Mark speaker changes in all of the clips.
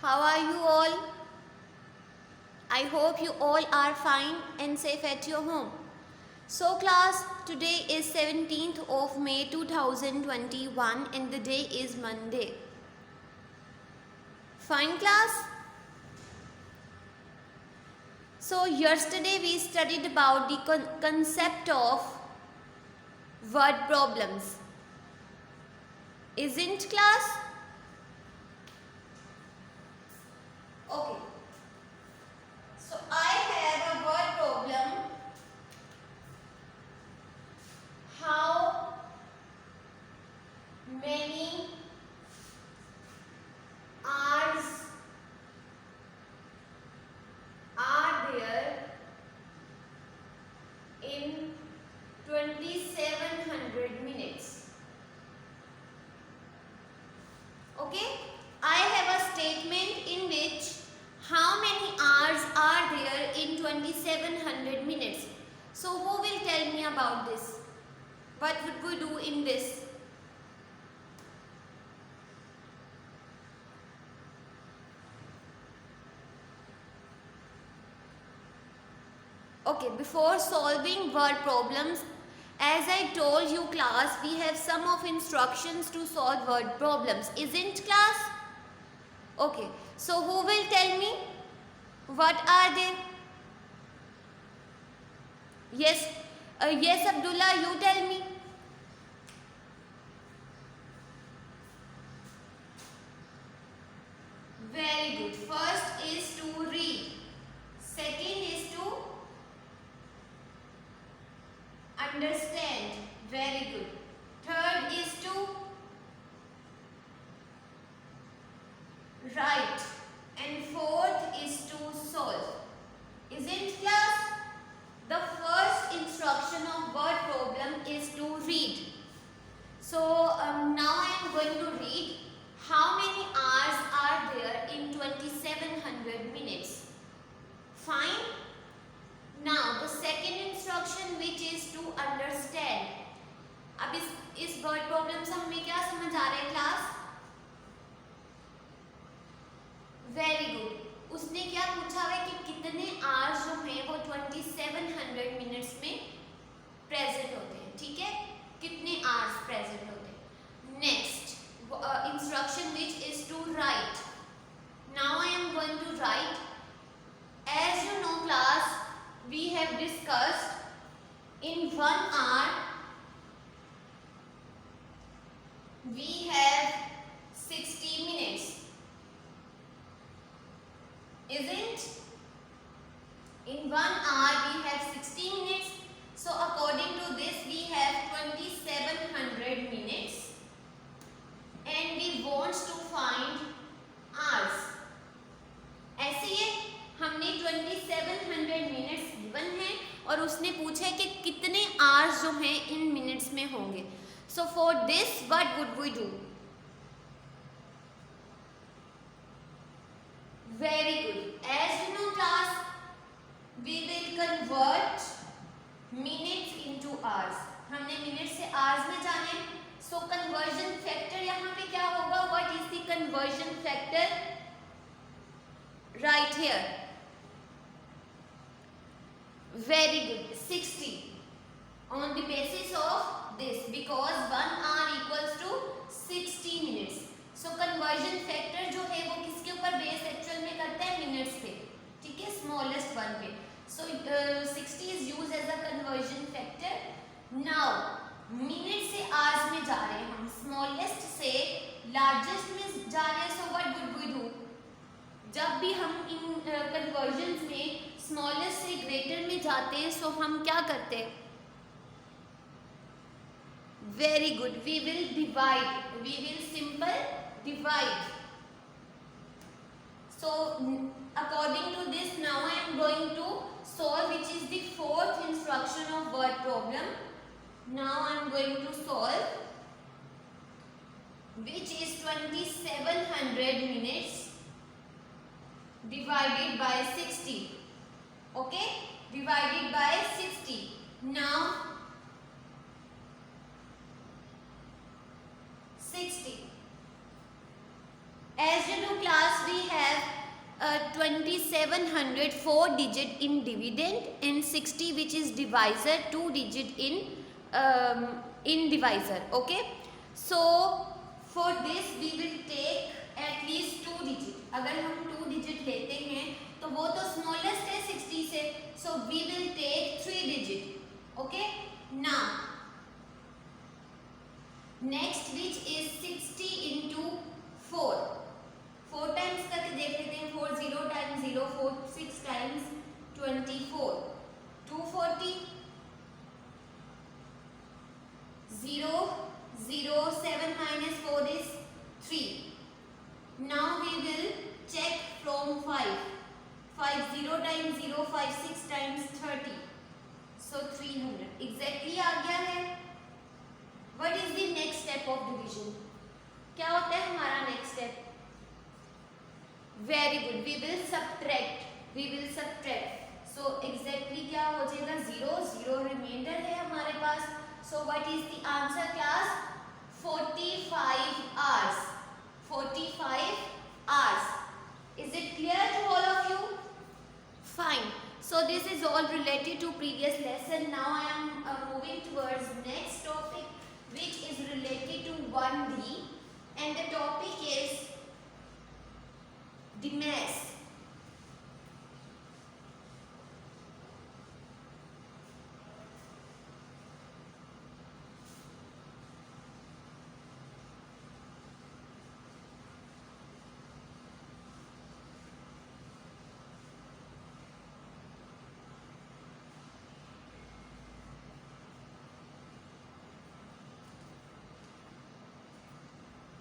Speaker 1: How are you all? I hope you all are fine and safe at your home. So class, today is 17th of May 2021 and the day is Monday. Fine class? So yesterday we studied about the concept of word problems. Isn't class? Okay. So I have a word problem. How many hours are there in 2700 minutes? Okay, I have a statement in which how many hours are there in 2700 minutes. So who will tell me about this? What would we do in this? Okay, before solving word problems, as I told you class, we have some of instructions to solve word problems. Isn't class? Okay, so who will tell me? What are they? Yes, yes Abdullah, you tell me. Very good. First is to read. Second is to understand. Very good. Third is to write. And fourth is to solve. Isn't class? The first instruction of word problem is to read. So now I am going to read how many hours are there in 2700 minutes. Fine. Now the second instruction which is to understand. अब इस word problem से हमें क्या समझ आ रहा है class? Very good. उसने क्या पूछा है कि कितने hours जो हैं वो 2700 minutes में present होते हैं, ठीक है? कितने hours present होते हैं? Next, instruction which is to write. Now I am going to write. As you know class, we have discussed in 1 hour we have 60 minutes. Isn't? In 1 hour we have 60 minutes. So according to this we have 2700 minutes and we want to find hours. ऐसे ही हमने 2700 minutes given है और उसने पूछा है कि कितने hours जो हैं इन मिनट्स में होंगे. So for this what would we do? Very good. As you know class, we will convert minutes into hours. हमने मिनट से आवर्स में जाना है. सो कन्वर्जन फैक्टर यहाँ पे क्या होगा? What is the conversion factor? Right here. Very good. 60 on the basis of this because 1 hour equals to 60 minutes. So conversion factor जो है वो किसके ऊपर बेस एक्चुअल में करता है? मिनट्स पे, ठीक है, स्मॉलेस्ट वन पे. So 60 is used as a conversion factor. Now minute से आवर्स में जा रहे हैं हम, स्मॉलेस्ट से लार्जेस्ट में जा रहे हैं. So what would we do? जब भी हम इन कन्वर्जन्स में स्मॉलेस्ट से ग्रेटर में जाते हैं सो हम क्या करते हैं? Very good. We will divide. We will simple divide. So according to this now I am going to solve which is the fourth instruction of word problem. Now I am going to solve which is 2700 minutes divided by 60. Okay, divided by 60. Now 60. As you know class, we have 2700 4 digit in dividend and 60 which is divisor 2 digit in divisor. Okay, so for this we will take at least 2 digit. अगर हम 2 digit लेते हैं तो वो तो smallest है 60 से, so we will take 3 digit. Okay, now next which is 60 into 4. 4 times करके देख लेते हैं. 4 0 times 0 4 6 times 24 240 0 0 7 minus 4 is 3. Now we will check from 5. 5 0 times 0 5 6 times 30, so 300 exactly आ गया है. What is the next step of division? क्या होता है हमारा next step? Very good. We will subtract. We will subtract. So exactly क्या हो जाएगा? 0 0 remainder है हमारे पास. So what is the answer class? 45 hours. 45 hours. Is it clear to all of you? Fine. So this is all related to previous lesson. Now I am moving towards next topic, which is related to 1D, and the topic is the mass.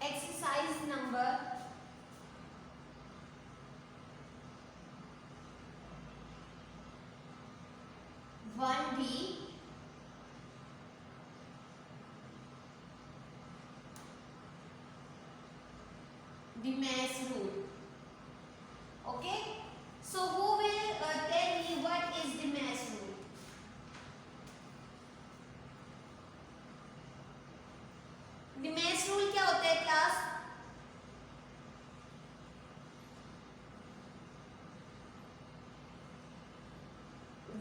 Speaker 1: Exercise number 1B, the mass rule. Okay, so who will tell me what is the mass rule? The mass rule क्या होता है class?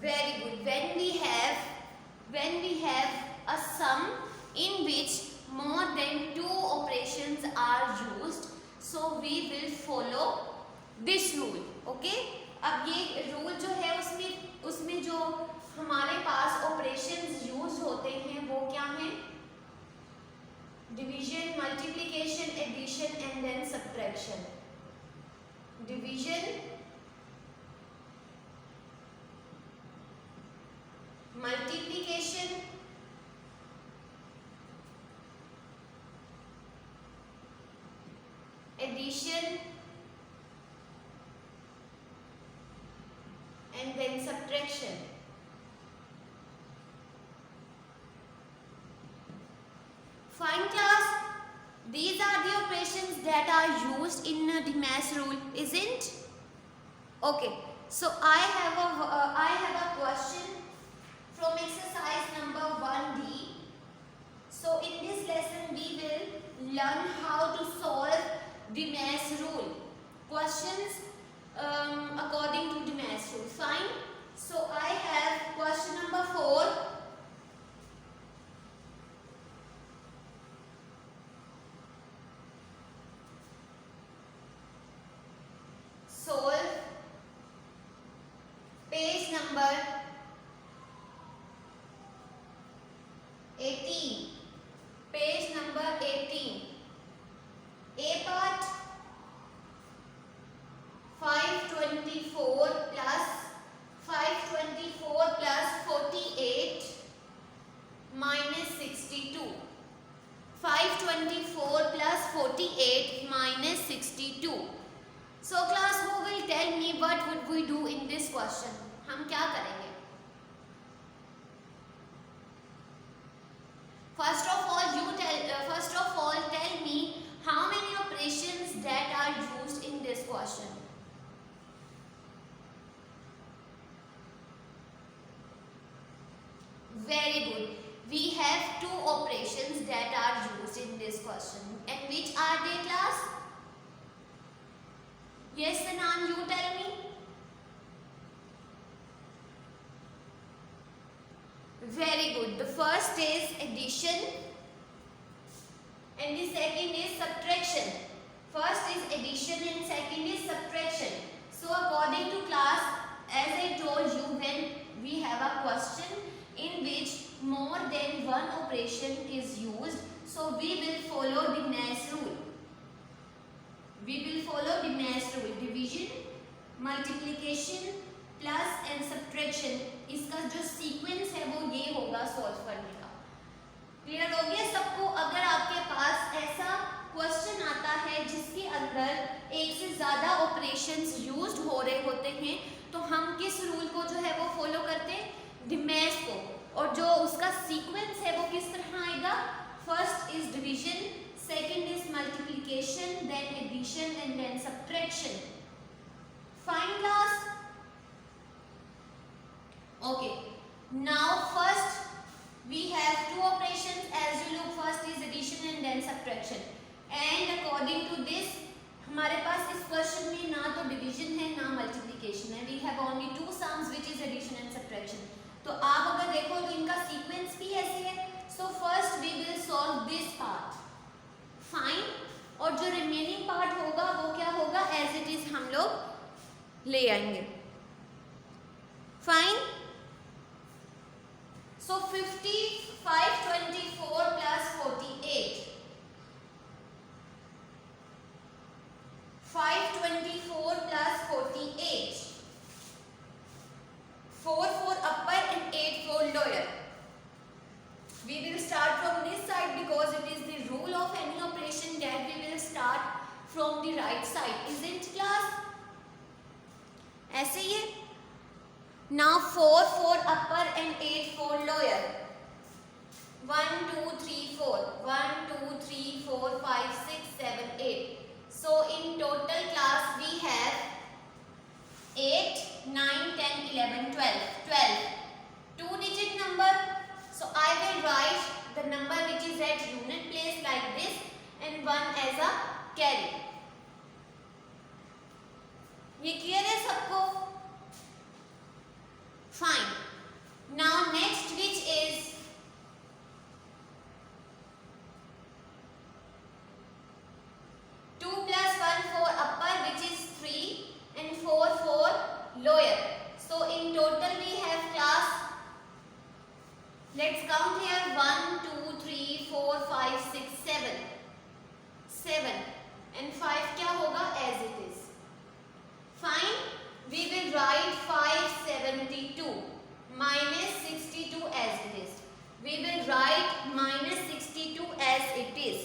Speaker 1: Very good. When we have a sum in which more than 2 operations are used, so we will follow this rule. Okay, अब ये rule जो है उसमें जो हमारे पास operations use होते हैं वो क्या हैं? Division, multiplication, addition and then subtraction. Division, multiplication, addition and then subtraction. Fine class, these are the operations that are used in the mass rule, isn't? Okay, so I have a question from exercise number 1D. So in this lesson we will learn how to solve the mass rule. Questions according to the mass rule. Fine. So I have question number 4. Solve page number 18. Page number 18. A part, 524 plus 48 minus 62. 524 plus 48 minus 62. So class, who will tell me what would we do in this question? हम क्या करेंगे? First of all tell me how many operations that are used in this question. Very good. We have 2 operations that are used in this question. And which are they, class? Yes, Sanan, you tell me. Very good. The first is addition and the second is subtraction. First is addition and second is subtraction. So according to class, as I told you, when we have a question in which more than one operation is used, so we will follow the Nash rule. We will follow the Nash rule. Division, multiplication, plus and subtraction, इसका जो sequence है वो ये होगा solve करने का। Clear हो गया सबको? अगर आपके पास ऐसा क्वेश्चन आता है जिसके अंदर एक से ज़्यादा ऑपरेशंस यूज्ड हो रहे होते हैं तो हम किस रूल को जो है वो फॉलो करते हैं? डिमेश को। और जो उसका सीक्वेंस है वो किस तरह आएगा? First is division, second is multiplication, then addition and then subtraction. Fine class? Okay, now first we have two operations as you look. First is addition and then subtraction, and according to this हमारे पास इस question में ना तो division है ना multiplication है, we have only two sums which is addition and subtraction। तो आप अगर देखो तो इनका सीक्वेंस भी ऐसे है। So first we will solve this part, fine, और जो रिमेनिंग पार्ट होगा वो क्या होगा? as it is हम लोग ले आएंगे, fine। So 524 plus 48, 524 plus 48, 4 upper and 8 lower. We will start from this side because it is the rule of any operation that we will start from the right side, isn't class? ऐसे ही है। Now 4 upper and 8 lower. 1 2 3 4, 1 2 3 4 5 6 7 8. So in total class we have 8 9 10 11 12, 12 two-digit number. So I will write the number which is at unit place like this and 1 as a carry. ये clear है सबको? Fine. Now next which is two plus 1 4 upper which is 3 and 4 lower. So in total we have class, let's count here, 1 2 3 4 5 6 7, 7 and 5 क्या होगा? as it is, fine। We will write 572 minus 62 as it is. We will write minus 62 as it is.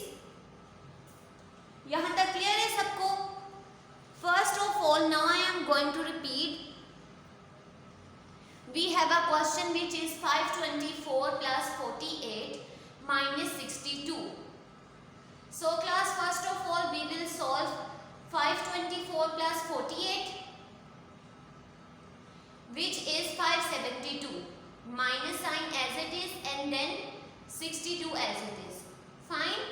Speaker 1: यहाँ तक clear है सबको? First of all, now I am going to repeat. We have a question which is 524 plus 48 minus 62. So class, first of all we will solve 524 plus 48, which is 572, minus sign as it is and then 62 as it is, fine।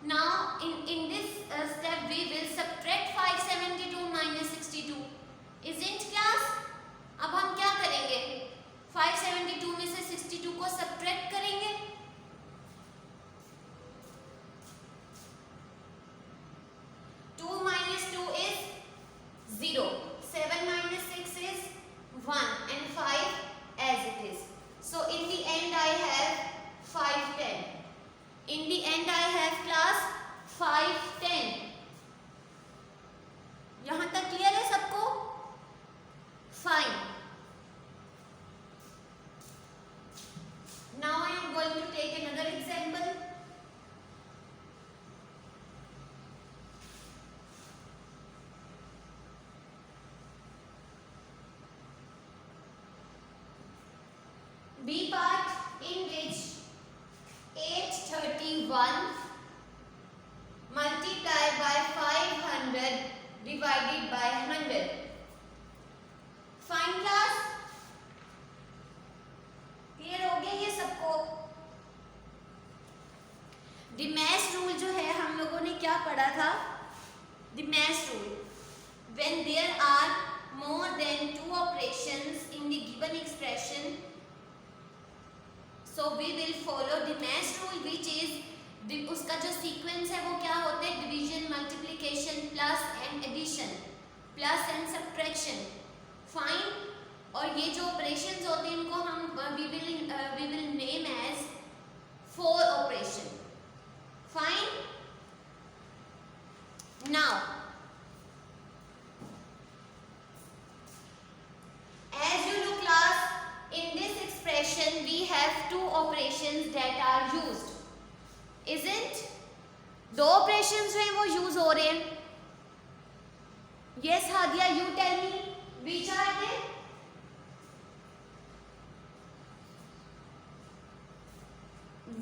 Speaker 1: Now in this step we will subtract 572 minus 62, isn't class? अब हम क्या करेंगे? 572 में से 62 को subtract करेंगे। Two minus 2 is 0, 7 minus 6 is 1 and 5 as it is. So in the end I have 5 10. In the end I have class 5 10. यहाँ तक क्लियर है सबको? Fine. Now I am going to take another example. B part, in which 831 multiplied by 500 divided by 100. Fine class? Clear हो गया ये सबको? डिमेश rule जो है हम लोगों ने क्या पढ़ा था? डिमेश rule, when there are more than two operations in the given expression, so we will follow DMAS rule which is, उसका जो सीक्वेंस है वो क्या होते हैं, division, multiplication, plus and addition, plus and subtraction, fine. और ये जो ऑपरेशंस होते हैं इनको हम we will name as 4 operation, fine. Now as you know class, in this expression we have 2 operations that are used, isn't? 2 operations जो हैं वो यूज हो रहे हैं। Yes Hadia, you tell me which are they?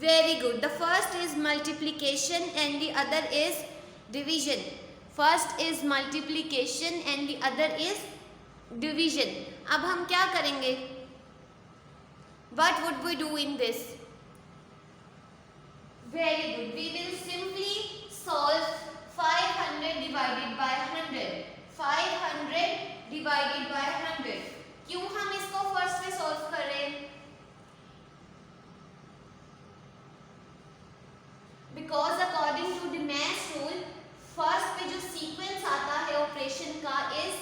Speaker 1: Very good. The first is multiplication and the other is division. First is multiplication and the other is division. अब हम क्या करेंगे? What would we do in this? Very good. We will simply solve 500 divided by 100. 500 divided by 100. क्यों हम इसको first में solve कर रहे हैं? Because according to the Dimash rule, first पे जो सीक्वेंस आता है ऑपरेशन का is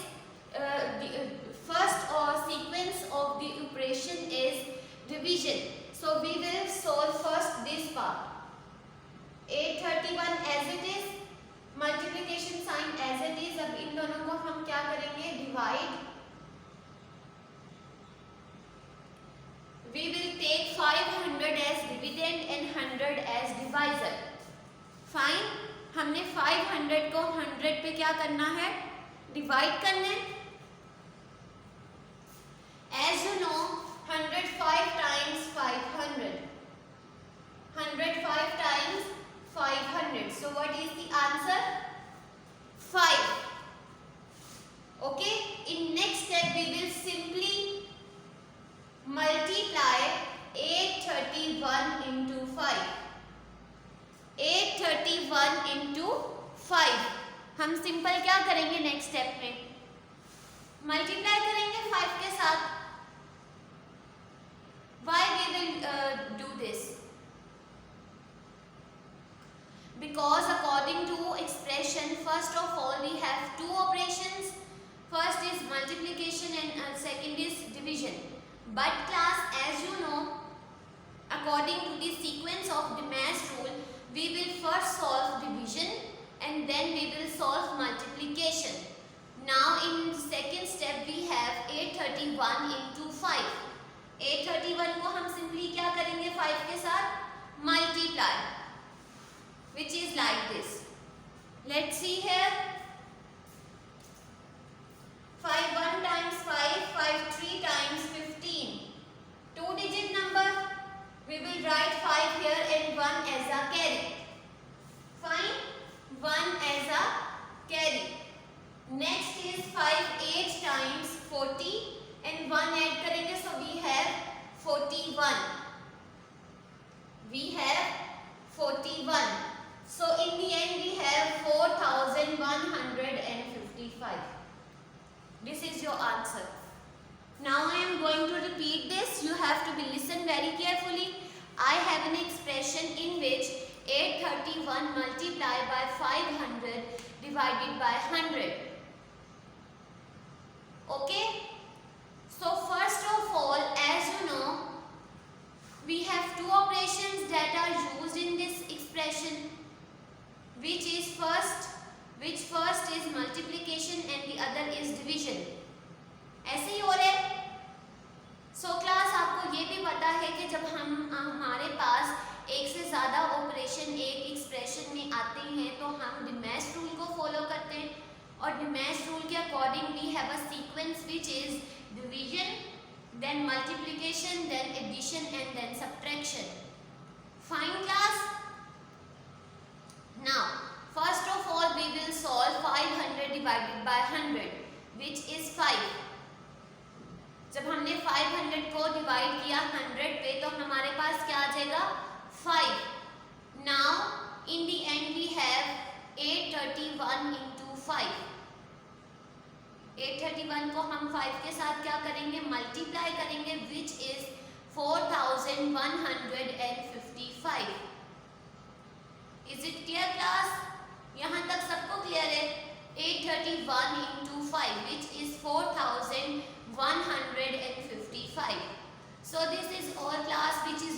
Speaker 1: first or sequence of the operation is division. So we will solve first this part. 831 as it is, multiplication sign as it is. अब इन दोनों को हम क्या करेंगे? Divide. We will take 500 as dividend and 100 as divisor. Fine. हमने 500 को 100 पे क्या करना है? डिवाइड करना है। As you know, 105 times 500. 105 times 500. So what is the answer? 5. Okay. In next step, we will simply multiply 831 into 5. 831 into 5. हम simple क्या करेंगे नेक्स्ट स्टेप में? मल्टीप्लाई करेंगे 5 के साथ। Why we will do this? Because according to expression, first of all we have 2 operations. First is multiplication and second is division. But class, as you know, according to the sequence of the Dimash rule, we will first solve division and then we will solve multiplication. Now in second step we have 831 into 5. 831 को हम simply क्या करेंगे 5 के साथ? Multiply, which is like this. Let's see here. 5 1 times 5, 5 3 times 15. 2 digit number. We will write 5 here and 1 as a carry. Fine. 1 as a carry. Next is 5 8 times 40 and 1 add करेंगे, so we have 41. We have 41. So in the end we have 4155. This is your answer. Now I am going to repeat this. You have to be listen very carefully. I have an expression in which 831 multiplied by 500 divided by 100. Okay? So first of all, as you know, we have 2 operations that are used in this expression, which first is multiplication and the other is division. ऐसे ही हो रहा है। So class, आपको ये भी पता है कि जब हमारे पास एक से ज़्यादा ऑपरेशन एक एक्सप्रेशन में आते हैं तो हम डिमैश रूल को फॉलो करते हैं, और डिमैश रूल के according we have a sequence which is division, then multiplication, then addition and then subtraction. Fine class? Now first of all we will solve 500 divided by 100 which is 5. जब हमने 500 को divide किया 100 पे तो हमारे पास क्या आ जाएगा? 5. Now in the end we have 831 into 5. 831 को हम 5 के साथ क्या करेंगे? मल्टीप्लाई करेंगे, which is 4155. 155. Is it clear class? यहाँ तक सबको clear है? 831 into 5 which is 4155. So this is all class which is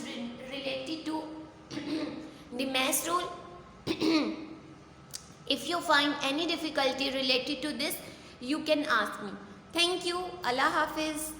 Speaker 1: related to the mass rule. If you find any difficulty related to this, you can ask me. Thank you. Allah Hafiz.